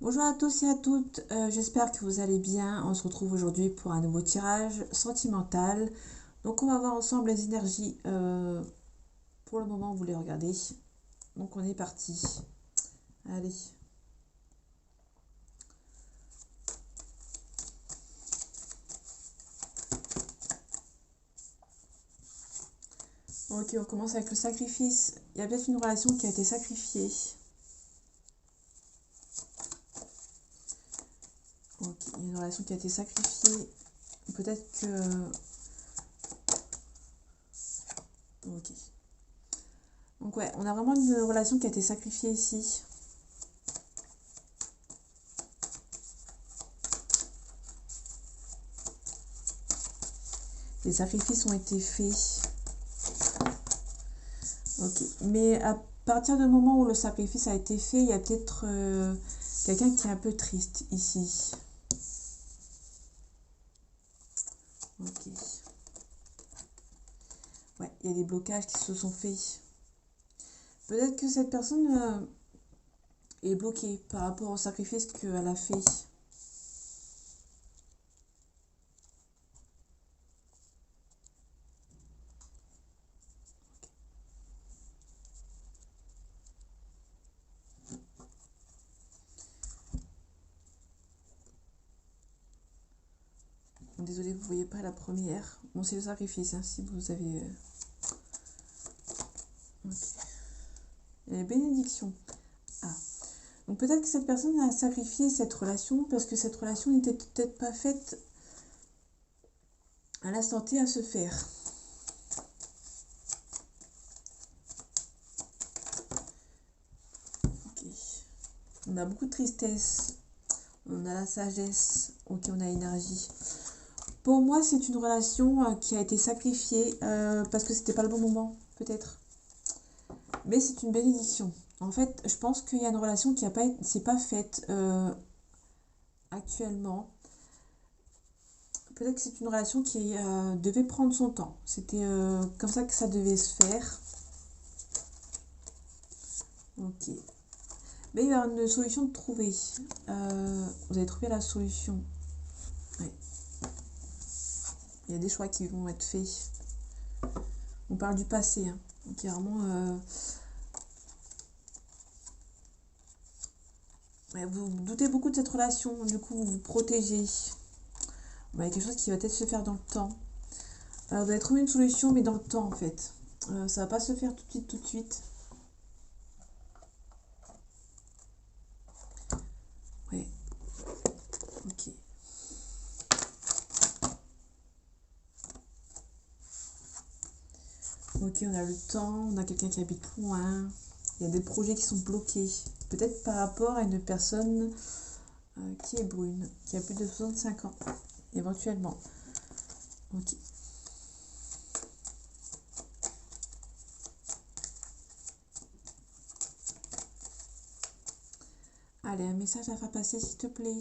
Bonjour à tous et à toutes, j'espère que vous allez bien. On se retrouve aujourd'hui pour un nouveau tirage sentimental. Donc on va voir ensemble les énergies. Pour le moment, vous les regardez. Donc on est parti. Allez. Ok, on commence avec le sacrifice. Il y a peut-être une relation qui a été sacrifiée. Ok, il y a une relation qui a été sacrifiée. Peut-être que... Ok. Donc ouais, on a vraiment une relation qui a été sacrifiée ici. Les sacrifices ont été faits. Ok, mais à partir du moment où le sacrifice a été fait, il y a peut-être quelqu'un qui est un peu triste ici. Ok. Ouais, il y a des blocages qui se sont faits. Peut-être que cette personne est bloquée par rapport au sacrifice qu'elle a fait. Désolée, vous ne voyez pas la première. Bon, c'est le sacrifice, hein, si vous avez... Ok. Il y a la bénédiction. Ah. Donc peut-être que cette personne a sacrifié cette relation parce que cette relation n'était peut-être pas faite à l'instant T à se faire. Ok. On a beaucoup de tristesse. On a la sagesse. Ok, on a l'énergie. Pour moi, c'est une relation qui a été sacrifiée parce que c'était pas le bon moment, peut-être. Mais c'est une bénédiction. En fait, je pense qu'il y a une relation qui a pas, c'est pas faite actuellement. Peut-être que c'est une relation qui devait prendre son temps. C'était comme ça que ça devait se faire. Ok. Mais il y a une solution de trouver. Vous avez trouvé la solution. Ouais. Il y a des choix qui vont être faits. On parle du passé. Hein. Donc, il y a vraiment... vous doutez beaucoup de cette relation. Du coup, vous vous protégez. Il y a quelque chose qui va peut-être se faire dans le temps. Vous allez trouver une solution, mais dans le temps, en fait. Ça va pas se faire tout de suite, tout de suite. Ouais. Ok. Ok, on a le temps, on a quelqu'un qui habite loin. Il y a des projets qui sont bloqués. Peut-être par rapport à une personne qui est brune, qui a plus de 65 ans, éventuellement. Ok. Allez, un message à faire passer, s'il te plaît.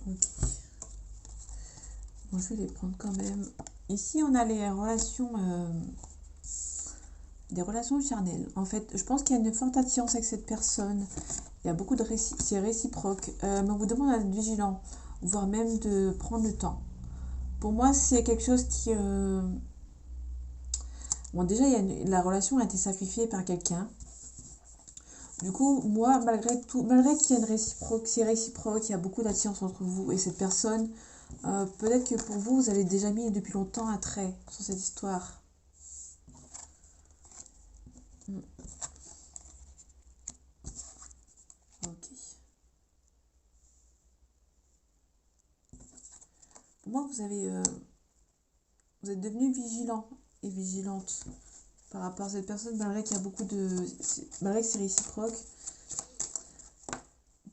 Ok. Bon, je vais les prendre quand même. Ici, on a les relations, des relations charnelles. En fait, je pense qu'il y a une forte attirance avec cette personne. Il y a beaucoup de c'est réciproque. Mais on vous demande d'être vigilant, voire même de prendre le temps. Pour moi, c'est quelque chose qui... Bon, déjà, la relation a été sacrifiée par quelqu'un. Du coup, moi, malgré tout, malgré qu'il y a une réciproque, c'est réciproque, il y a beaucoup d'attirance entre vous et cette personne, peut-être que pour vous, vous avez déjà mis depuis longtemps un trait sur cette histoire. Mm. Ok. Pour moi, vous êtes devenu vigilant et vigilante par rapport à cette personne, malgré qu'il y a beaucoup de... Malgré que c'est réciproque.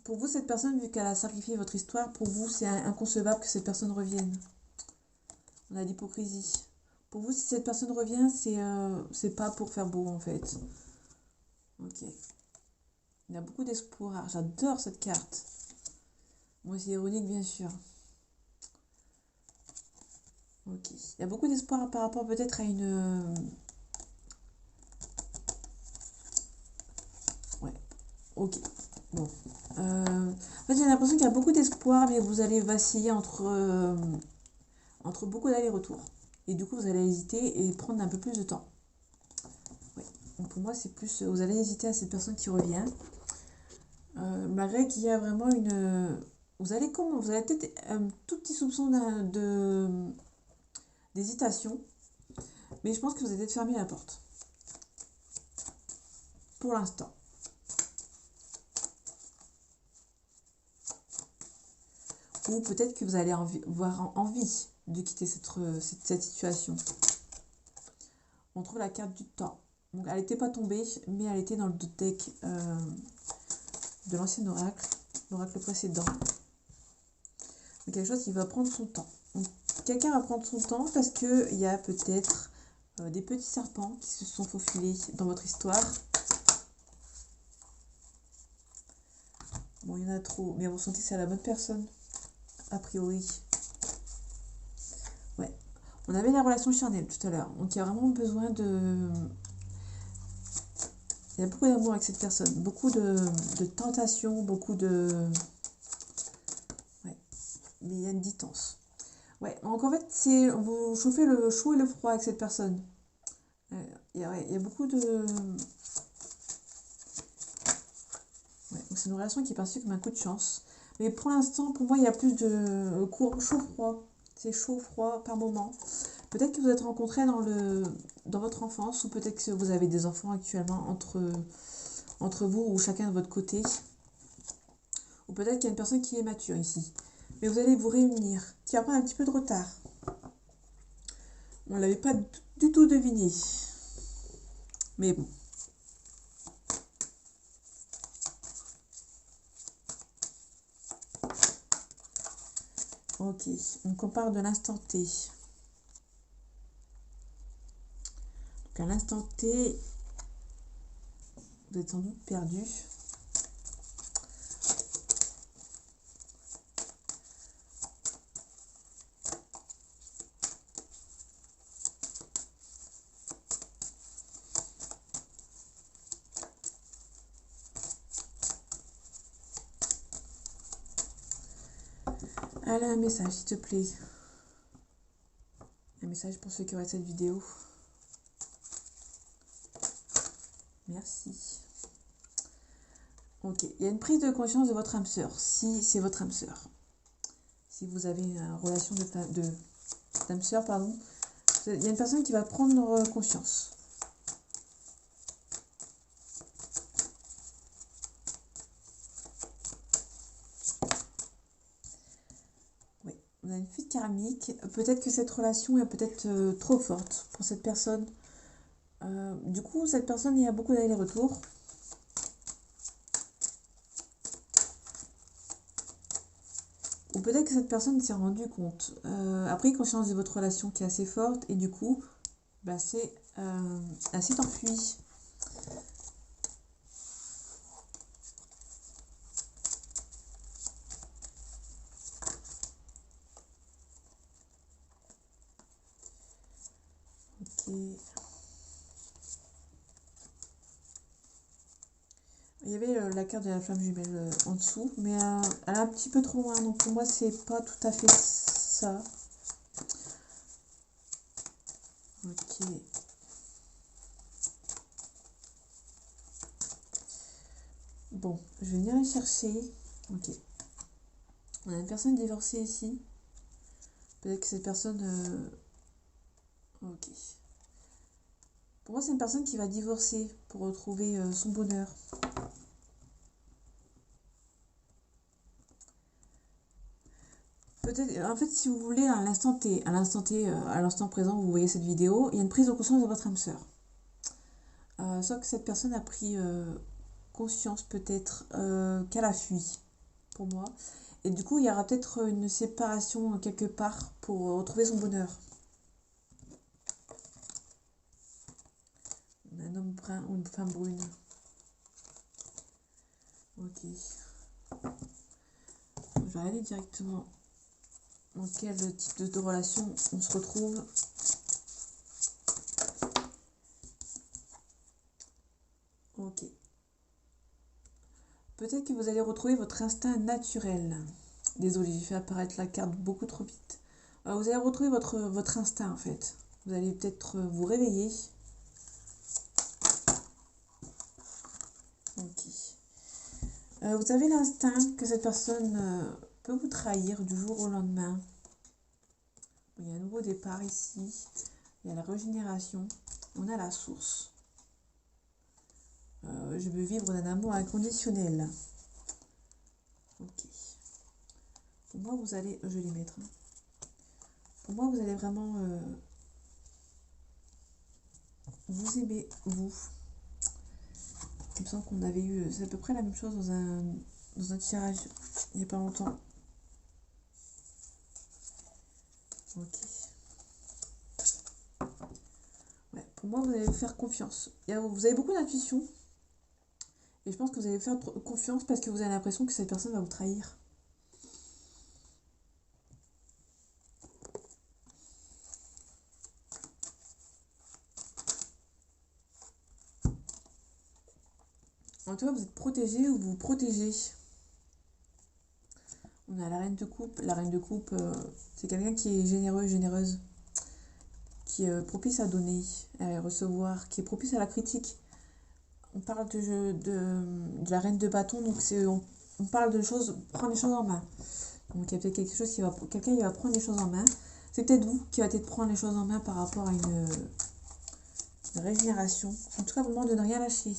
Pour vous, cette personne, vu qu'elle a sacrifié votre histoire, pour vous, c'est inconcevable que cette personne revienne. On a l'hypocrisie. Pour vous, si cette personne revient, c'est pas pour faire beau, en fait. Ok. Il y a beaucoup d'espoir. J'adore cette carte. Moi, c'est ironique, bien sûr. Ok. Il y a beaucoup d'espoir par rapport peut-être à une... Ouais. Ok. Bon. En fait, j'ai l'impression qu'il y a beaucoup d'espoir, mais vous allez vaciller entre beaucoup d'allers-retours. Et du coup, vous allez hésiter et prendre un peu plus de temps. Ouais. Donc pour moi, c'est plus... Vous allez hésiter à cette personne qui revient. Malgré qu'il y a vraiment une... Vous allez peut-être un tout petit soupçon d'hésitation. Mais je pense que vous allez peut-être fermer la porte. Pour l'instant. Ou peut-être que vous allez avoir envie de quitter cette situation. On trouve la carte du temps. Donc elle n'était pas tombée, mais elle était dans le deck de l'ancien oracle, l'oracle précédent. Donc quelque chose qui va prendre son temps. Donc quelqu'un va prendre son temps parce qu'il y a peut-être des petits serpents qui se sont faufilés dans votre histoire. Bon, il y en a trop, mais vous sentez que c'est la bonne personne, a priori. Ouais. On avait la relation charnelle tout à l'heure, donc il y a vraiment besoin de... Il y a beaucoup d'amour avec cette personne, beaucoup de tentations, beaucoup de... Ouais, mais il y a une distance. Ouais, donc en fait, vous chauffez le chaud et le froid avec cette personne. Il y a beaucoup de... Ouais, donc c'est une relation qui est perçue comme un coup de chance. Mais pour l'instant, pour moi, il y a plus de courant chaud-froid. C'est chaud-froid par moment. Peut-être que vous êtes rencontrés dans votre enfance, ou peut-être que vous avez des enfants actuellement entre vous ou chacun de votre côté. Ou peut-être qu'il y a une personne qui est mature ici. Mais vous allez vous réunir, qui va prendre un petit peu de retard. On ne l'avait pas du tout deviné. Mais bon. Ok, on compare de l'instant T. Donc à l'instant T, vous êtes sans doute perdu. Allez, un message, s'il te plaît. Un message pour ceux qui auraient cette vidéo. Merci. Ok, il y a une prise de conscience de votre âme sœur, si c'est votre âme sœur. Si vous avez une relation d'âme sœur, pardon, il y a une personne qui va prendre conscience. Oui, on a une fuite karmique. Peut-être que cette relation est peut-être trop forte pour cette personne. Du coup, cette personne, il y a beaucoup d'allers-retours. Ou peut-être que cette personne s'est rendue compte, a pris conscience de votre relation qui est assez forte, et du coup, bah, elle s'est enfuie. Ok. Il y avait la carte de la flamme jumelle en dessous, mais elle est un petit peu trop loin, donc pour moi, c'est pas tout à fait ça. Ok. Bon, je vais venir les chercher. Ok. On a une personne divorcée ici. Peut-être que cette personne... Ok. Pour moi, c'est une personne qui va divorcer pour retrouver son bonheur. Peut-être, en fait, si vous voulez, à l'instant T, à l'instant présent, vous voyez cette vidéo, il y a une prise de conscience de votre âme sœur. Sauf que cette personne a pris conscience peut-être qu'elle a fui, pour moi. Et du coup, il y aura peut-être une séparation quelque part pour retrouver son bonheur. Un homme brun ou une femme brune. Ok. Je vais aller directement dans quel type de relation on se retrouve. Ok. Peut-être que vous allez retrouver votre instinct naturel. Désolée, j'ai fait apparaître la carte beaucoup trop vite. Vous allez retrouver votre instinct en fait. Vous allez peut-être vous réveiller. Ok. Vous avez l'instinct que cette personne peut vous trahir du jour au lendemain. Il y a un nouveau départ ici. Il y a la régénération. On a la source. Je veux vivre d'un amour inconditionnel. Ok. Pour moi, vous allez... Je vais les mettre. Pour moi, vous allez vraiment vous aimer, vous. Il me semble qu'on avait eu... C'est à peu près la même chose dans un tirage il n'y a pas longtemps. Ok. Ouais, pour moi, vous allez vous faire confiance. Vous avez beaucoup d'intuition. Et je pense que vous allez faire confiance parce que vous avez l'impression que cette personne va vous trahir. En tout cas, vous êtes protégé ou vous vous protégez. On a la reine de coupe. La reine de coupe, c'est quelqu'un qui est généreux, généreuse. Qui est propice à donner, à recevoir, qui est propice à la critique. On parle de la reine de bâton, donc on parle de choses, prendre les choses en main. Donc il y a peut-être quelqu'un qui va prendre les choses en main. C'est peut-être vous qui va peut-être prendre les choses en main par rapport à une régénération. En tout cas, on vous demande de ne rien lâcher.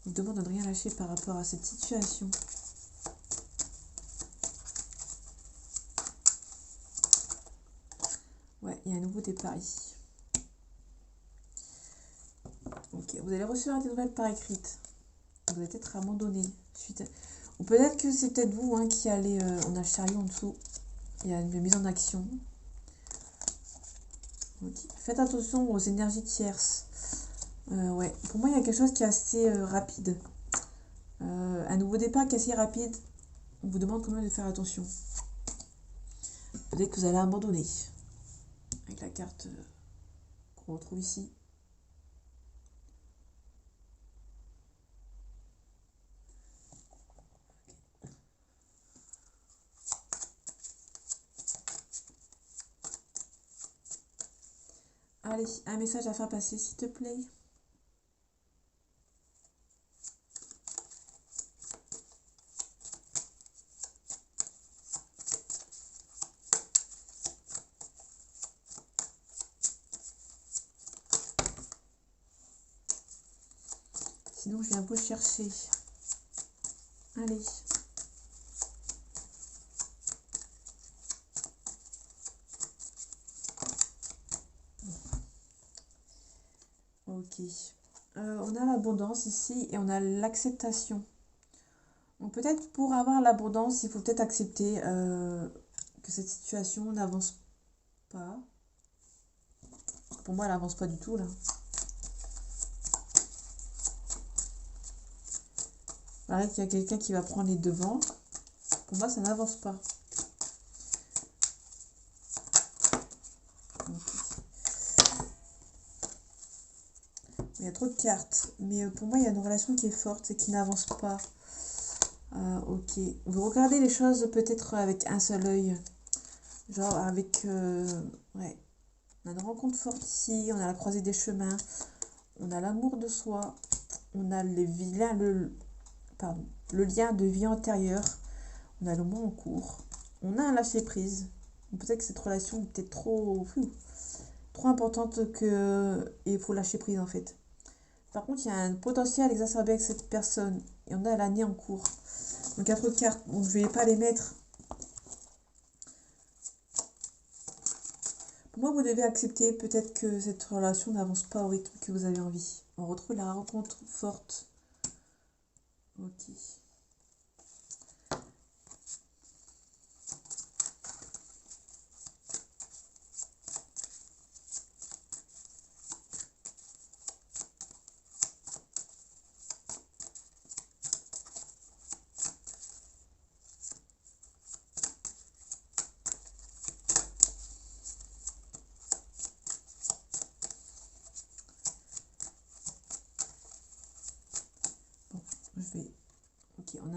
On vous demande de ne rien lâcher par rapport à cette situation. Ouais, il y a un nouveau départ ici. Ok, vous allez recevoir des nouvelles par écrite. Vous allez peut-être abandonné suite à... Ou peut-être que c'est peut-être vous qui allez... on a le chariot en dessous. Il y a une mise en action. Okay. Faites attention aux énergies tierces. Ouais, pour moi, il y a quelque chose qui est assez rapide. Un nouveau départ qui est assez rapide. On vous demande quand même de faire attention. Peut-être que vous allez abandonner. Avec la carte qu'on retrouve ici. Allez, un message à faire passer, s'il te plaît. Sinon, je viens vous chercher. Allez. Ok. On a l'abondance ici et on a l'acceptation. Donc peut-être pour avoir l'abondance, il faut peut-être accepter que cette situation n'avance pas. Pour moi, elle n'avance pas du tout là. Pareil qu'il y a quelqu'un qui va prendre les devants. Pour moi, ça n'avance pas. Il y a trop de cartes. Mais pour moi, il y a une relation qui est forte et qui n'avance pas. Ok. Vous regardez les choses peut-être avec un seul œil. Genre avec... ouais. On a une rencontre forte ici. On a la croisée des chemins. On a l'amour de soi. On a le lien de vie antérieure. On a le mois en cours. On a un lâcher-prise. Peut-être que cette relation est peut-être trop importante que il faut lâcher prise en fait. Par contre, il y a un potentiel exacerbé avec cette personne. Et on a l'année en cours. Donc 4 cartes. Donc je ne vais pas les mettre. Pour moi, vous devez accepter peut-être que cette relation n'avance pas au rythme que vous avez envie. On retrouve la rencontre forte. Ok.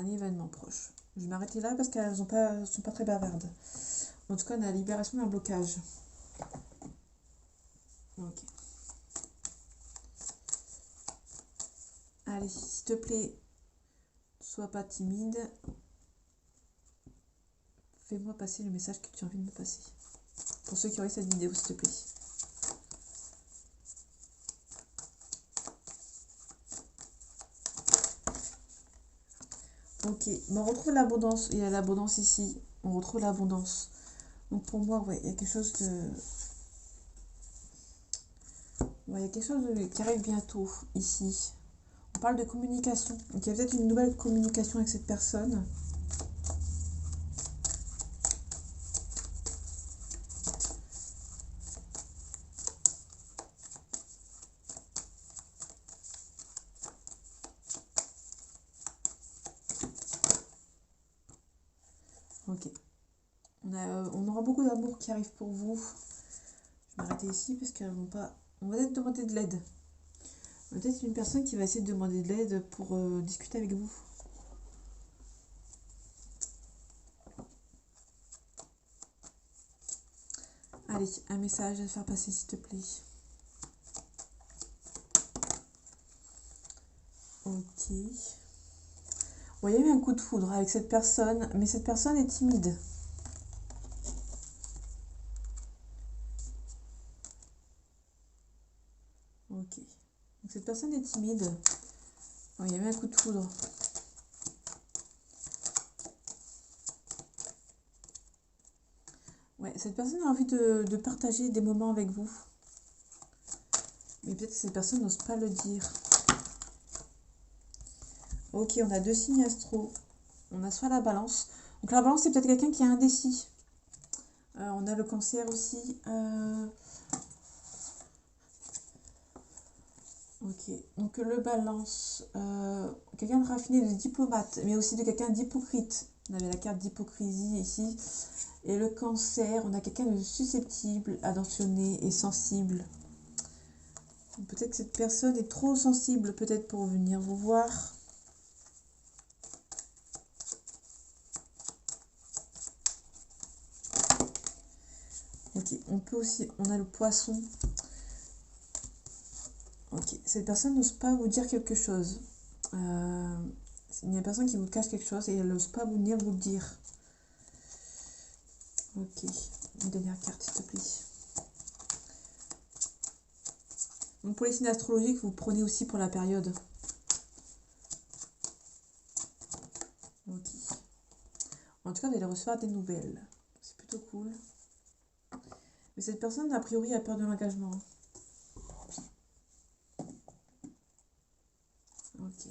un événement proche. Je vais m'arrêter là parce qu'elles sont pas très bavardes. En tout cas, on a la libération d'un blocage. Ok. Allez, s'il te plaît, sois pas timide. Fais-moi passer le message que tu as envie de me passer. Pour ceux qui auraient cette vidéo, s'il te plaît. Ok, on retrouve l'abondance. Il y a l'abondance ici. On retrouve l'abondance. Donc pour moi, ouais, il y a quelque chose de... Ouais, il y a quelque chose qui arrive bientôt ici. On parle de communication. Donc il y a peut-être une nouvelle communication avec cette personne. Ok. On aura beaucoup d'amour qui arrive pour vous. Je vais m'arrêter ici parce qu'elles vont pas... On va peut-être demander de l'aide. Peut-être une personne qui va essayer de demander de l'aide pour discuter avec vous. Allez, un message à faire passer s'il te plaît. Ok. Bon, il y a eu un coup de foudre avec cette personne, mais cette personne est timide. Ok. Donc cette personne est timide. Bon, il y a eu un coup de foudre. Ouais, cette personne a envie de partager des moments avec vous. Mais peut-être que cette personne n'ose pas le dire. Ok, on a deux signes astro. On a soit la balance. Donc la balance, c'est peut-être quelqu'un qui est indécis. On a le cancer aussi. Ok, donc le balance, quelqu'un de raffiné, de diplomate, mais aussi de quelqu'un d'hypocrite. On avait la carte d'hypocrisie ici. Et le cancer, on a quelqu'un de susceptible, attentionné et sensible. Peut-être que cette personne est trop sensible, peut-être pour venir vous voir. Ok, on peut aussi, on a le poisson. Ok, cette personne n'ose pas vous dire quelque chose. Il y a une personne qui vous cache quelque chose et elle n'ose pas venir vous le dire. Ok, une dernière carte s'il te plaît. Donc pour les signes astrologiques, vous prenez aussi pour la période. Ok. En tout cas, vous allez recevoir des nouvelles. C'est plutôt cool. Mais cette personne, a priori, a peur de l'engagement. Ok.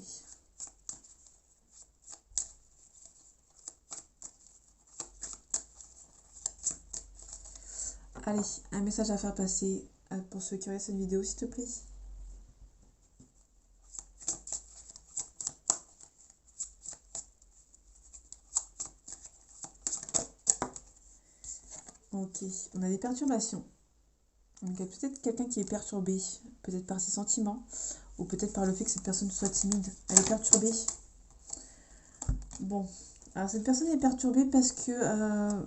Allez, un message à faire passer pour ceux qui regardent cette vidéo, s'il te plaît. Ok, on a des perturbations. Donc il y a peut-être quelqu'un qui est perturbé, peut-être par ses sentiments, ou peut-être par le fait que cette personne soit timide. Elle est perturbée. Bon, alors cette personne est perturbée parce que...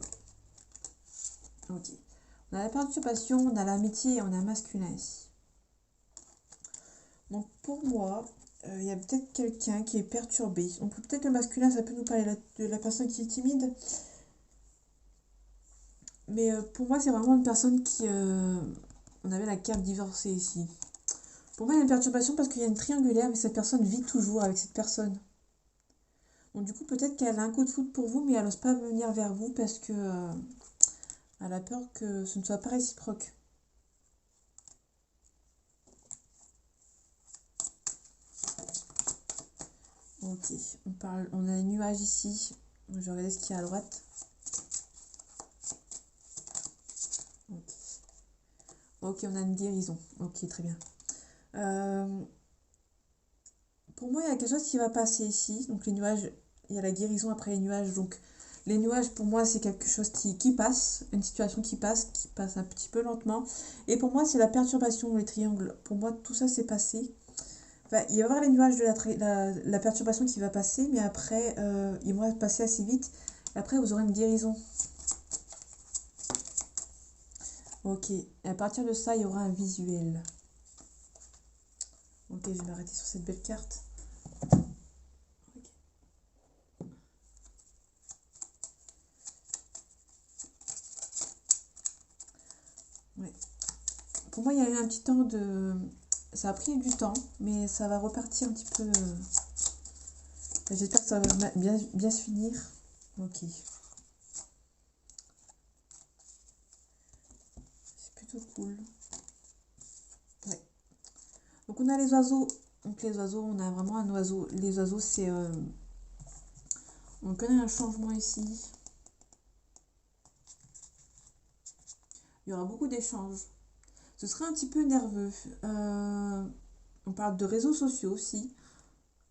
Ok. On a la perturbation, on a l'amitié et on a masculin ici. Donc pour moi, il y a peut-être quelqu'un qui est perturbé. Donc peut-être le masculin, ça peut nous parler de la personne qui est timide. Mais pour moi, c'est vraiment une personne qui... on avait la carte divorcée ici. Pour moi, il y a une perturbation parce qu'il y a une triangulaire, mais cette personne vit toujours avec cette personne. Donc du coup, peut-être qu'elle a un coup de foudre pour vous, mais elle n'ose pas venir vers vous parce que elle a peur que ce ne soit pas réciproque. Ok, on a un nuage ici. Je vais regarder ce qu'il y a à droite. Ok. Ok, on a une guérison. Ok, très bien. Pour moi, il y a quelque chose qui va passer ici. Donc les nuages, il y a la guérison après les nuages. Donc les nuages, pour moi, c'est quelque chose qui passe. Une situation qui passe un petit peu lentement. Et pour moi, c'est la perturbation, les triangles. Pour moi, tout ça, c'est passé. Bah, il va y avoir les nuages de la perturbation qui va passer, mais après, ils vont passer assez vite. Après, vous aurez une guérison. Ok, et à partir de ça, il y aura un visuel. Ok, je vais m'arrêter sur cette belle carte. Ok. Ouais. Pour moi, il y a eu un petit temps de... Ça a pris du temps, mais ça va repartir un petit peu. J'espère que ça va bien se finir. Ok. C'est plutôt cool. Ouais. Donc on a les oiseaux. Donc les oiseaux, on a vraiment un oiseau. Les oiseaux, c'est... on connaît un changement ici. Il y aura beaucoup d'échanges. Ce sera un petit peu nerveux. On parle de réseaux sociaux aussi.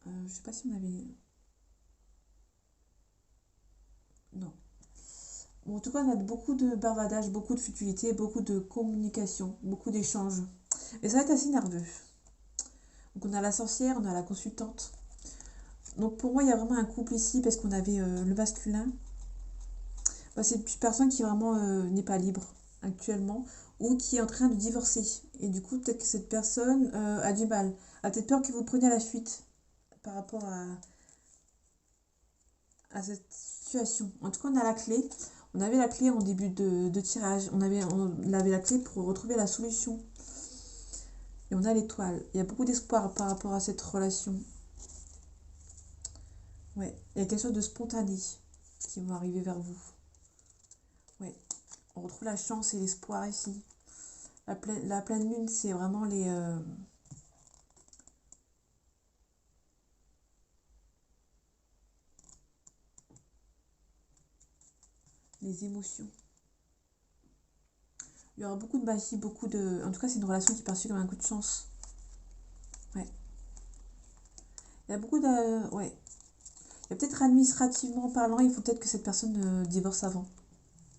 Je sais pas si on avait... Non. Bon, en tout cas, on a beaucoup de bavardage, beaucoup de futilité, beaucoup de communication, beaucoup d'échanges. Et ça va être assez nerveux. Donc on a la sorcière, on a la consultante. Donc pour moi, il y a vraiment un couple ici parce qu'on avait le masculin. Bah, c'est une personne qui vraiment n'est pas libre actuellement ou qui est en train de divorcer. Et du coup, peut-être que cette personne a du mal. A peut-être peur que vous preniez la fuite par rapport à cette situation. En tout cas, on a la clé. On avait la clé en début de tirage. On avait la clé pour retrouver la solution. Et on a l'étoile. Il y a beaucoup d'espoir par rapport à cette relation. Ouais, il y a quelque chose de spontané qui va arriver vers vous. Ouais, on retrouve la chance et l'espoir ici. La pleine lune, c'est vraiment les émotions. Il y aura beaucoup de magie, beaucoup de... En tout cas, c'est une relation qui est perçue comme un coup de chance. Ouais. Il y a beaucoup de... Ouais. Il y a peut-être administrativement parlant, il faut peut-être que cette personne divorce avant.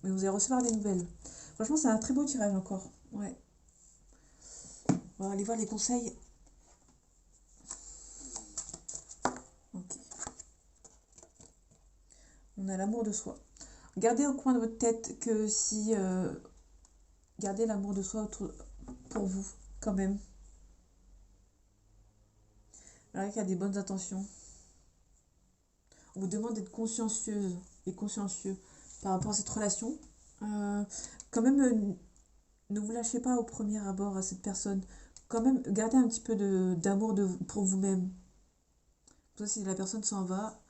Mais vous allez recevoir des nouvelles. Franchement, c'est un très beau tirage encore. Ouais. On va aller voir les conseils. Ok. On a l'amour de soi. Gardez au coin de votre tête que si... gardez l'amour de soi pour vous, quand même. Alors qu'il y a des bonnes intentions. On vous demande d'être consciencieuse et consciencieux par rapport à cette relation. Euh, quand même, ne vous lâchez pas au premier abord à cette personne. Quand même, gardez un petit peu d'amour pour vous-même. Soit si la personne s'en va,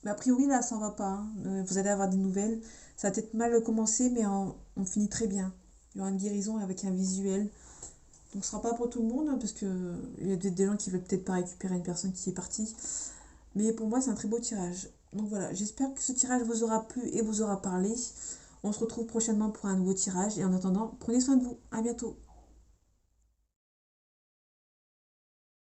mais a priori là, ça s'en va pas, hein. Vous allez avoir des nouvelles. Ça va peut-être mal commencer, mais on finit très bien. Il y aura une guérison avec un visuel. Donc ce sera pas pour tout le monde, hein, parce que il y a des gens qui veulent peut-être pas récupérer une personne qui est partie. Mais pour moi, c'est un très beau tirage. Donc voilà, j'espère que ce tirage vous aura plu et vous aura parlé. On se retrouve prochainement pour un nouveau tirage. Et en attendant, prenez soin de vous. À bientôt.